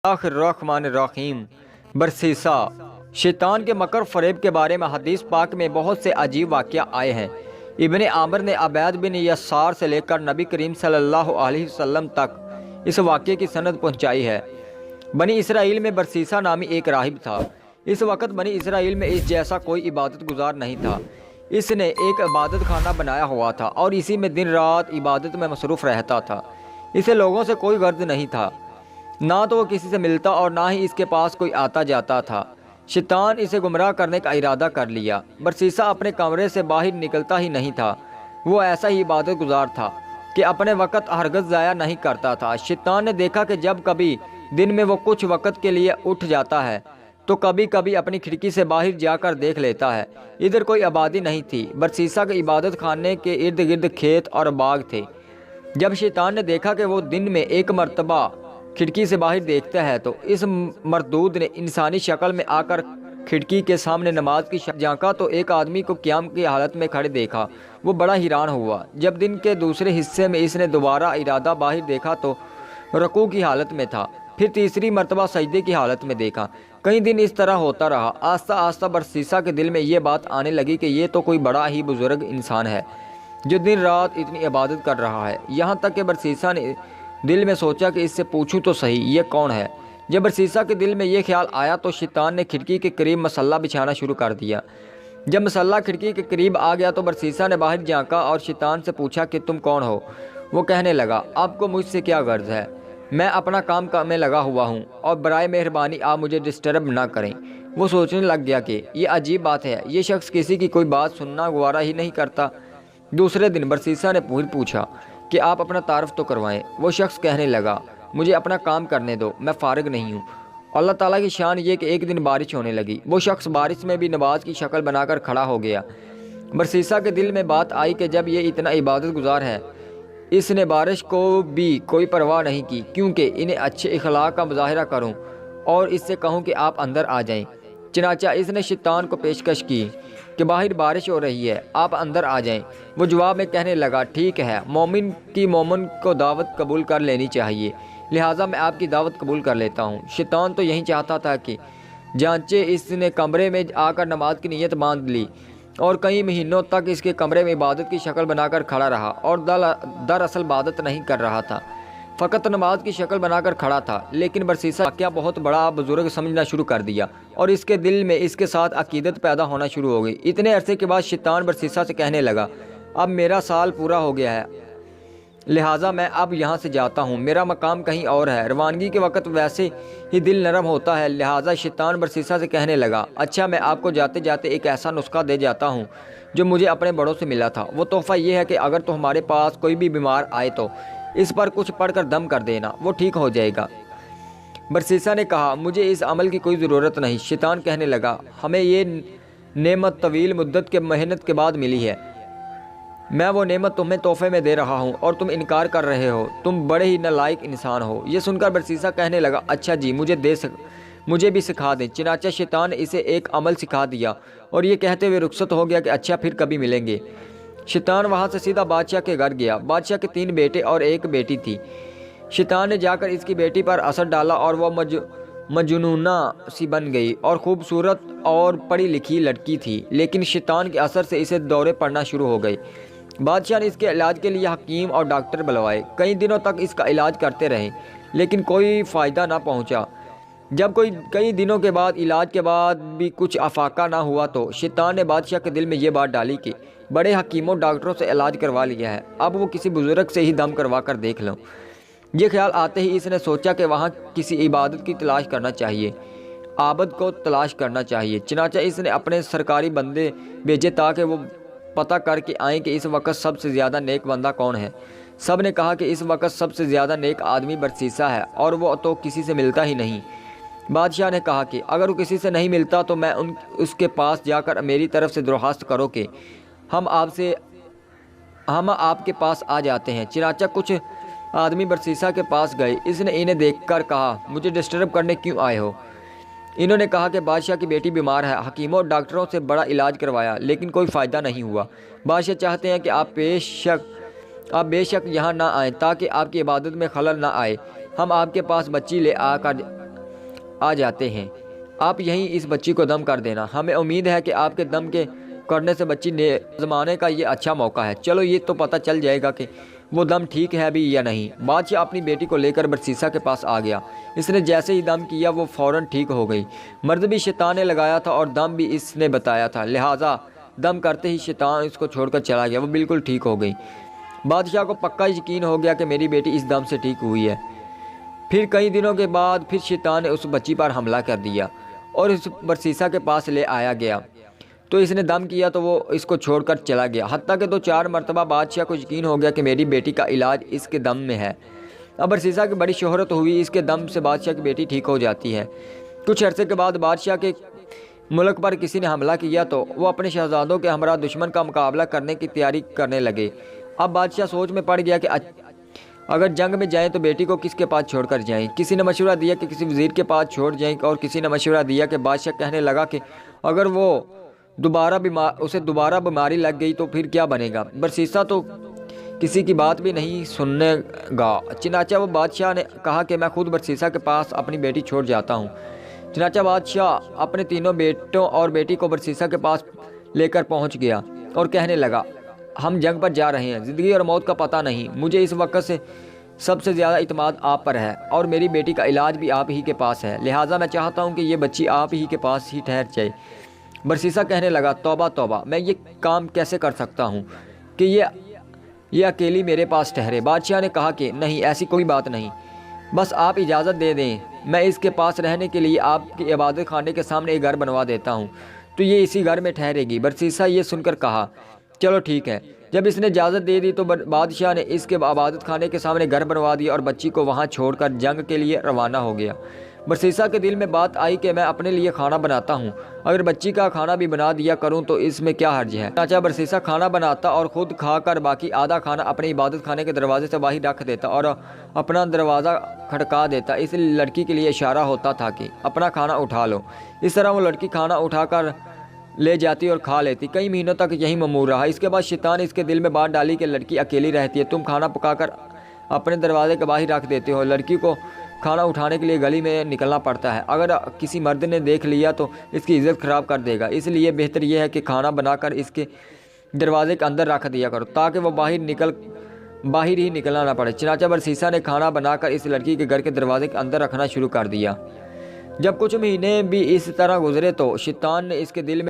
آخر الرحمن الرحیم۔ برسیسا شیطان کے مکر فریب کے بارے میں حدیث پاک میں بہت سے عجیب واقعہ آئے ہیں۔ ابن عامر نے عبید بن یسار سے لے کر نبی کریم صلی اللہ علیہ وسلم تک اس واقعے کی سند پہنچائی ہے۔ بنی اسرائیل میں برسیسا نامی ایک راہب تھا۔ اس وقت بنی اسرائیل میں اس جیسا کوئی عبادت گزار نہیں تھا۔ اس نے ایک عبادت خانہ بنایا ہوا تھا اور اسی میں دن رات عبادت میں مصروف رہتا تھا۔ اسے لوگوں سے کوئی غرض نہیں تھا، نہ تو وہ کسی سے ملتا اور نہ ہی اس کے پاس کوئی آتا جاتا تھا۔ شیطان اسے گمراہ کرنے کا ارادہ کر لیا۔ برسیسا اپنے کمرے سے باہر نکلتا ہی نہیں تھا۔ وہ ایسا ہی عبادت گزار تھا کہ اپنے وقت ہرگز ضائع نہیں کرتا تھا۔ شیطان نے دیکھا کہ جب کبھی دن میں وہ کچھ وقت کے لیے اٹھ جاتا ہے تو کبھی کبھی اپنی کھڑکی سے باہر جا کر دیکھ لیتا ہے۔ ادھر کوئی آبادی نہیں تھی۔ برسیسا کے عبادت خانے کے ارد گرد کھیت اور باغ تھے۔ جب شیطان نے دیکھا کہ وہ دن میں ایک مرتبہ کھڑکی سے باہر دیکھتا ہے تو اس مردود نے انسانی شکل میں آ کر کھڑکی کے سامنے نماز کی جھانکا تو ایک آدمی کو قیام کی حالت میں کھڑے دیکھا۔ وہ بڑا حیران ہوا۔ جب دن کے دوسرے حصے میں اس نے دوبارہ ارادہ باہر دیکھا تو رکوع کی حالت میں تھا، پھر تیسری مرتبہ سجدے کی حالت میں دیکھا۔ کئی دن اس طرح ہوتا رہا۔ آہستہ آہستہ برسیسا کے دل میں یہ بات آنے لگی کہ یہ تو کوئی بڑا ہی بزرگ انسان ہے جو دن رات اتنی عبادت کر رہا ہے۔ یہاں تک کہ برسیسا نے دل میں سوچا کہ اس سے پوچھوں تو صحیح یہ کون ہے۔ جب برسیسا کے دل میں یہ خیال آیا تو شیطان نے کھڑکی کے قریب مصلی بچھانا شروع کر دیا۔ جب مصلی کھڑکی کے قریب آ گیا تو برسیسا نے باہر جھانکا اور شیطان سے پوچھا کہ تم کون ہو؟ وہ کہنے لگا، آپ کو مجھ سے کیا غرض ہے؟ میں اپنا کام میں لگا ہوا ہوں اور برائے مہربانی آپ مجھے ڈسٹرب نہ کریں۔ وہ سوچنے لگ گیا کہ یہ عجیب بات ہے، یہ شخص کسی کی کوئی بات سننا گوارا ہی نہیں کرتا۔ دوسرے دن برسیسا نے پوچھا کہ آپ اپنا تعارف تو کروائیں۔ وہ شخص کہنے لگا، مجھے اپنا کام کرنے دو، میں فارغ نہیں ہوں۔ اللہ تعالیٰ کی شان یہ کہ ایک دن بارش ہونے لگی۔ وہ شخص بارش میں بھی نماز کی شکل بنا کر کھڑا ہو گیا۔ برسیسا کے دل میں بات آئی کہ جب یہ اتنا عبادت گزار ہے، اس نے بارش کو بھی کوئی پرواہ نہیں کی، کیونکہ انہیں اچھے اخلاق کا مظاہرہ کروں اور اس سے کہوں کہ آپ اندر آ جائیں۔ چنانچہ اس نے شیطان کو پیشکش کی کہ باہر بارش ہو رہی ہے، آپ اندر آ جائیں۔ وہ جواب میں کہنے لگا، ٹھیک ہے، مومن کی مومن کو دعوت قبول کر لینی چاہیے، لہٰذا میں آپ کی دعوت قبول کر لیتا ہوں۔ شیطان تو یہی چاہتا تھا کہ جانچے اس نے کمرے میں آ کر نماز کی نیت باندھ لی اور کئی مہینوں تک اس کے کمرے میں عبادت کی شکل بنا کر کھڑا رہا اور دراصل عبادت نہیں کر رہا تھا، فقط نماز کی شکل بنا کر کھڑا تھا۔ لیکن برسیسا واقعہ بہت بڑا بزرگ سمجھنا شروع کر دیا اور اس کے دل میں اس کے ساتھ عقیدت پیدا ہونا شروع ہو گئی۔ اتنے عرصے کے بعد شیطان برسیسا سے کہنے لگا، اب میرا سال پورا ہو گیا ہے، لہٰذا میں اب یہاں سے جاتا ہوں، میرا مقام کہیں اور ہے۔ روانگی کے وقت ویسے ہی دل نرم ہوتا ہے، لہٰذا شیطان برسیسا سے کہنے لگا، اچھا میں آپ کو جاتے جاتے ایک ایسا نسخہ دے جاتا ہوں جو مجھے اپنے بڑوں سے ملا تھا۔ وہ تحفہ یہ ہے کہ اگر تمہارے پاس کوئی بھی بیمار آئے تو اس پر کچھ پڑھ کر دم کر دینا، وہ ٹھیک ہو جائے گا۔ برسیسا نے کہا، مجھے اس عمل کی کوئی ضرورت نہیں۔ شیطان کہنے لگا، ہمیں یہ نعمت طویل مدت کے محنت کے بعد ملی ہے، میں وہ نعمت تمہیں تحفے میں دے رہا ہوں اور تم انکار کر رہے ہو، تم بڑے ہی نالائق انسان ہو۔ یہ سن کر برسیسا کہنے لگا، اچھا جی، مجھے بھی سکھا دیں۔ چنانچہ شیطان نے اسے ایک عمل سکھا دیا اور یہ کہتے ہوئے رخصت ہو گیا کہ اچھا پھر کبھی ملیں گے۔ شیطان وہاں سے سیدھا بادشاہ کے گھر گیا۔ بادشاہ کے 3 بیٹے اور ایک بیٹی تھی۔ شیطان نے جا کر اس کی بیٹی پر اثر ڈالا اور وہ مجنونہ سی بن گئی اور خوبصورت اور پڑھی لکھی لڑکی تھی، لیکن شیطان کے اثر سے اسے دورے پڑنا شروع ہو گئے۔ بادشاہ نے اس کے علاج کے لیے حکیم اور ڈاکٹر بلوائے۔ کئی دنوں تک اس کا علاج کرتے رہے لیکن کوئی فائدہ نہ پہنچا۔ جب کئی دنوں کے بعد علاج کے بعد بھی کچھ افاقہ نہ ہوا تو شیطان نے بادشاہ کے دل میں یہ بات ڈالی کہ بڑے حکیموں ڈاکٹروں سے علاج کروا لیا ہے، اب وہ کسی بزرگ سے ہی دم کروا کر دیکھ لوں۔ یہ خیال آتے ہی اس نے سوچا کہ وہاں کسی عابد کی تلاش کرنا چاہیے۔ چنانچہ اس نے اپنے سرکاری بندے بھیجے تاکہ وہ پتہ کر کے آئیں کہ اس وقت سب سے زیادہ نیک بندہ کون ہے۔ سب نے کہا کہ اس وقت سب سے زیادہ نیک آدمی برسیسا ہے اور وہ تو کسی سے ملتا ہی نہیں۔ بادشاہ نے کہا کہ اگر وہ کسی سے نہیں ملتا تو میں اس کے پاس جا کر میری طرف سے درخواست کرو کہ ہم آپ کے پاس آ جاتے ہیں۔ چنانچہ کچھ آدمی برسیسا کے پاس گئے۔ اس نے انہیں دیکھ کر کہا، مجھے ڈسٹرب کرنے کیوں آئے ہو؟ انہوں نے کہا کہ بادشاہ کی بیٹی بیمار ہے، حکیموں اور ڈاکٹروں سے بڑا علاج کروایا لیکن کوئی فائدہ نہیں ہوا۔ بادشاہ چاہتے ہیں کہ آپ بے شک یہاں نہ آئیں تاکہ آپ کی عبادت میں خلل نہ آئے۔ ہم آپ کے پاس بچی لے آ جاتے ہیں، آپ یہیں اس بچی کو دم کر دینا، ہمیں امید ہے کہ آپ کے دم کے کرنے سے بچی آزمانے کا یہ اچھا موقع ہے، چلو یہ تو پتہ چل جائے گا کہ وہ دم ٹھیک ہے ابھی یا نہیں۔ بادشاہ اپنی بیٹی کو لے کر برسیسا کے پاس آ گیا، اس نے جیسے ہی دم کیا وہ فوراً ٹھیک ہو گئی۔ مرد بھی شیطان نے لگایا تھا اور دم بھی اس نے بتایا تھا، لہٰذا دم کرتے ہی شیطان اس کو چھوڑ کر چلا گیا، وہ بالکل ٹھیک ہو گئی۔ بادشاہ کو پکا یقین ہو گیا کہ میری بیٹی اس دم سے ٹھیک ہوئی ہے۔ پھر کئی دنوں کے بعد پھر شیطان نے اس بچی پر حملہ کر دیا اور اس برسیسا کے پاس لے آیا گیا، تو اس نے دم کیا تو وہ اس کو چھوڑ کر چلا گیا، حتیٰ کہ 2-4 مرتبہ بادشاہ کو یقین ہو گیا کہ میری بیٹی کا علاج اس کے دم میں ہے۔ اب برسیسا کی بڑی شہرت ہوئی، اس کے دم سے بادشاہ کی بیٹی ٹھیک ہو جاتی ہے۔ کچھ عرصے کے بعد بادشاہ کے ملک پر کسی نے حملہ کیا تو وہ اپنے شہزادوں کے ہمراہ دشمن کا مقابلہ کرنے کی تیاری کرنے لگے۔ اب بادشاہ سوچ میں پڑ گیا کہ اگر جنگ میں جائیں تو بیٹی کو کس کے پاس چھوڑ کر جائیں۔ کسی نے مشورہ دیا کہ کسی وزیر کے پاس چھوڑ جائیں، اور کسی نے مشورہ دیا کہ بادشاہ کہنے لگا کہ اگر اسے دوبارہ بیماری لگ گئی تو پھر کیا بنے گا، برسیسا تو کسی کی بات بھی نہیں سننے گا۔ چنانچہ وہ بادشاہ نے کہا کہ میں خود برسیسا کے پاس اپنی بیٹی چھوڑ جاتا ہوں۔ چنانچہ بادشاہ اپنے تینوں بیٹوں اور بیٹی کو برسیسا کے پاس لے کر پہنچ گیا اور کہنے لگا، ہم جنگ پر جا رہے ہیں، زندگی اور موت کا پتہ نہیں، مجھے اس وقت سے سب سے زیادہ اعتماد آپ پر ہے اور میری بیٹی کا علاج بھی آپ ہی کے پاس ہے، لہٰذا میں چاہتا ہوں کہ یہ بچی آپ ہی کے پاس ہی ٹھہر جائے۔ برسیسا کہنے لگا، توبہ توبہ، میں یہ کام کیسے کر سکتا ہوں کہ یہ اکیلی میرے پاس ٹھہرے۔ بادشاہ نے کہا کہ نہیں، ایسی کوئی بات نہیں، بس آپ اجازت دے دیں، میں اس کے پاس رہنے کے لیے آپ کے عبادت خانے کے سامنے ایک گھر بنوا دیتا ہوں، تو یہ اسی گھر میں ٹھہرے گی۔ برسیسا یہ سن کر کہا، چلو ٹھیک ہے۔ جب اس نے اجازت دے دی تو بادشاہ نے اس کے عبادت خانے کے سامنے گھر بنوا دیا اور بچی کو وہاں چھوڑ کر جنگ کے لیے روانہ ہو گیا۔ برسیسا کے دل میں بات آئی کہ میں اپنے لیے کھانا بناتا ہوں، اگر بچی کا کھانا بھی بنا دیا کروں تو اس میں کیا حرج ہے۔ چنانچہ برسیسا کھانا بناتا اور خود کھا کر باقی آدھا کھانا اپنے عبادت خانے کے دروازے سے باہر رکھ دیتا اور اپنا دروازہ کھٹکا دیتا۔ اس لڑکی کے لیے اشارہ ہوتا تھا کہ اپنا کھانا اٹھا لو۔ اس طرح وہ لڑکی کھانا اٹھا کر لے جاتی اور کھا لیتی۔ کئی مہینوں تک یہی معمول رہا۔ اس کے بعد شیطان اس کے دل میں بات ڈالی کہ لڑکی اکیلی رہتی ہے، تم کھانا پکا کر اپنے دروازے کے باہر رکھ دیتے ہو، لڑکی کو کھانا اٹھانے کے لیے گلی میں نکلنا پڑتا ہے، اگر کسی مرد نے دیکھ لیا تو اس کی عزت خراب کر دے گا، اس لیے بہتر یہ ہے کہ کھانا بنا کر اس کے دروازے کے اندر رکھ دیا کرو تاکہ وہ باہر ہی نکلنا نہ پڑے۔ چنانچہ برسیسا نے کھانا بنا کر اس لڑکی کے گھر کے دروازے کے اندر رکھنا شروع کر دیا۔ جب کچھ مہینے بھی اس طرح گزرے تو شیطان نے اس کے دل میں